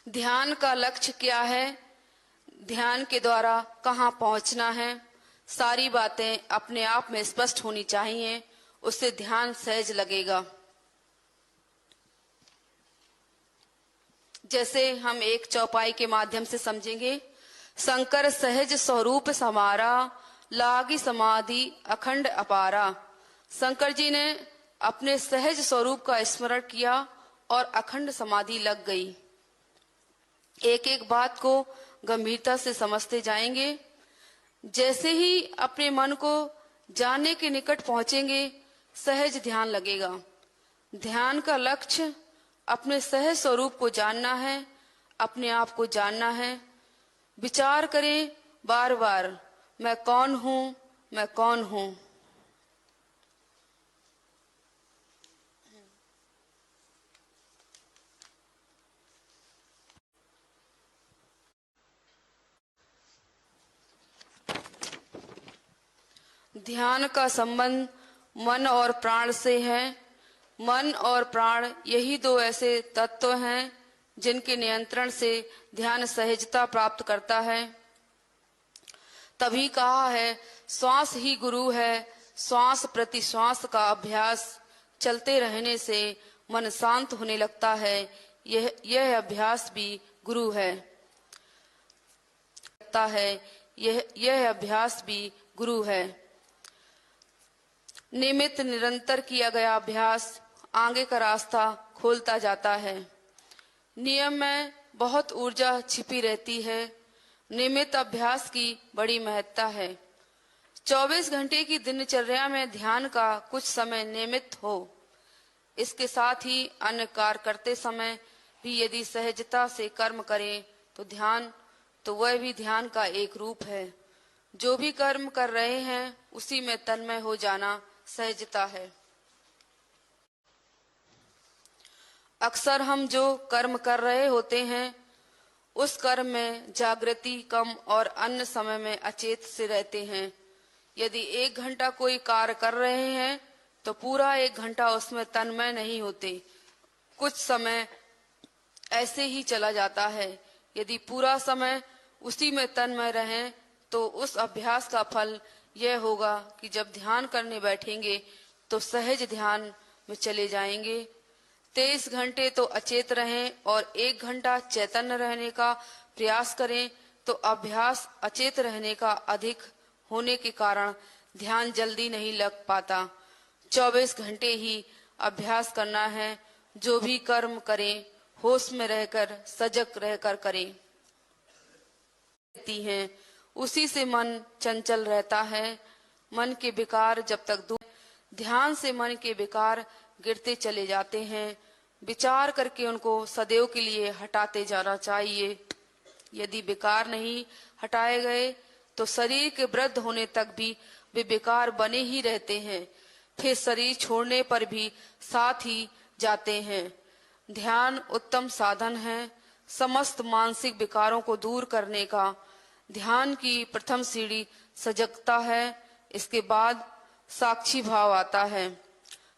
ध्यान का लक्ष्य क्या है, ध्यान के द्वारा कहाँ पहुंचना है, सारी बातें अपने आप में स्पष्ट होनी चाहिए, उससे ध्यान सहज लगेगा। जैसे हम एक चौपाई के माध्यम से समझेंगे। शंकर सहज स्वरूप समारा, लागी समाधि अखंड अपारा। शंकर जी ने अपने सहज स्वरूप का स्मरण किया और अखंड समाधि लग गई। एक एक बात को गंभीरता से समझते जाएंगे। जैसे ही अपने मन को जानने के निकट पहुंचेंगे, सहज ध्यान लगेगा। ध्यान का लक्ष्य अपने सहज स्वरूप को जानना है, अपने आप को जानना है। विचार करें बार बार, मैं कौन हूं, मैं कौन हूं। ध्यान का संबंध मन और प्राण से है। मन और प्राण यही दो ऐसे तत्व हैं जिनके नियंत्रण से ध्यान सहजता प्राप्त करता है। तभी कहा है, श्वास ही गुरु है। श्वास प्रति श्वास का अभ्यास चलते रहने से मन शांत होने लगता है। यह अभ्यास भी गुरु है। यह अभ्यास भी गुरु है। नियमित निरंतर किया गया अभ्यास आगे का रास्ता खोलता जाता है। नियम में बहुत ऊर्जा छिपी रहती है। नियमित अभ्यास की बड़ी महत्ता है। 24 घंटे की दिनचर्या में ध्यान का कुछ समय नियमित हो। इसके साथ ही अन्य कार्य करते समय भी यदि सहजता से कर्म करें तो वह भी ध्यान का एक रूप है। जो भी कर्म कर रहे हैं उसी में तन्मय हो जाना सहजता है। अक्सर हम जो कर्म कर रहे होते हैं उस कर्म में जागृति कम और अन्य समय में अचेत से रहते हैं। यदि 1 घंटा कोई कार्य कर रहे हैं तो पूरा 1 घंटा उसमें तन्मय नहीं होते, कुछ समय ऐसे ही चला जाता है। यदि पूरा समय उसी में तन्मय रहें तो उस अभ्यास का फल यह होगा कि जब ध्यान करने बैठेंगे तो सहज ध्यान में चले जाएंगे। 23 घंटे तो अचेत रहें और 1 घंटा चैतन्य रहने का प्रयास करें तो अभ्यास अचेत रहने का अधिक होने के कारण ध्यान जल्दी नहीं लग पाता। 24 घंटे ही अभ्यास करना है। जो भी कर्म करें होश में रहकर, सजग रहकर करें। हैं उसी से मन चंचल रहता है। मन के विकार जब तक दूर, ध्यान से मन के विकार गिरते चले जाते हैं। विचार करके उनको सदैव के लिए हटाते जाना चाहिए। यदि विकार नहीं हटाए गए तो शरीर के वृद्ध होने तक भी वे विकार बने ही रहते हैं। फिर शरीर छोड़ने पर भी साथ ही जाते हैं। ध्यान उत्तम साधन है समस्त मानसिक विकारों को दूर करने का। ध्यान की प्रथम सीढ़ी सजगता है। इसके बाद साक्षी भाव आता है।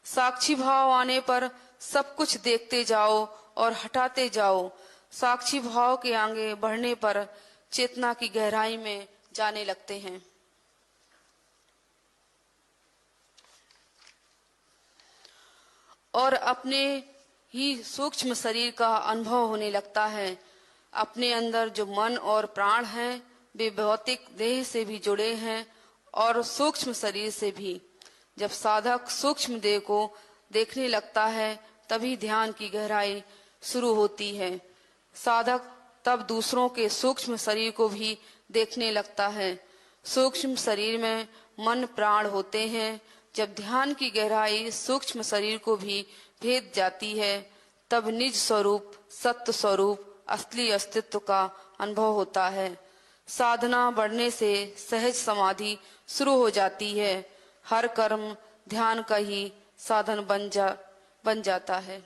साक्षी भाव आने पर सब कुछ देखते जाओ और हटाते जाओ। साक्षी भाव के आगे बढ़ने पर चेतना की गहराई में जाने लगते हैं। और अपने ही सूक्ष्म शरीर का अनुभव होने लगता है। अपने अंदर जो मन और प्राण हैं वे भौतिक देह से भी जुड़े हैं और सूक्ष्म शरीर से भी। जब साधक सूक्ष्म देह को देखने लगता है तभी ध्यान की गहराई शुरू होती है। साधक तब दूसरों के सूक्ष्म शरीर को भी देखने लगता है। सूक्ष्म शरीर में मन प्राण होते हैं। जब ध्यान की गहराई सूक्ष्म शरीर को भी भेद जाती है तब निज स्वरूप, सत्य स्वरूप, असली अस्तित्व का अनुभव होता है। साधना बढ़ने से सहज समाधि शुरू हो जाती है। हर कर्म ध्यान का ही साधन बन जाता है।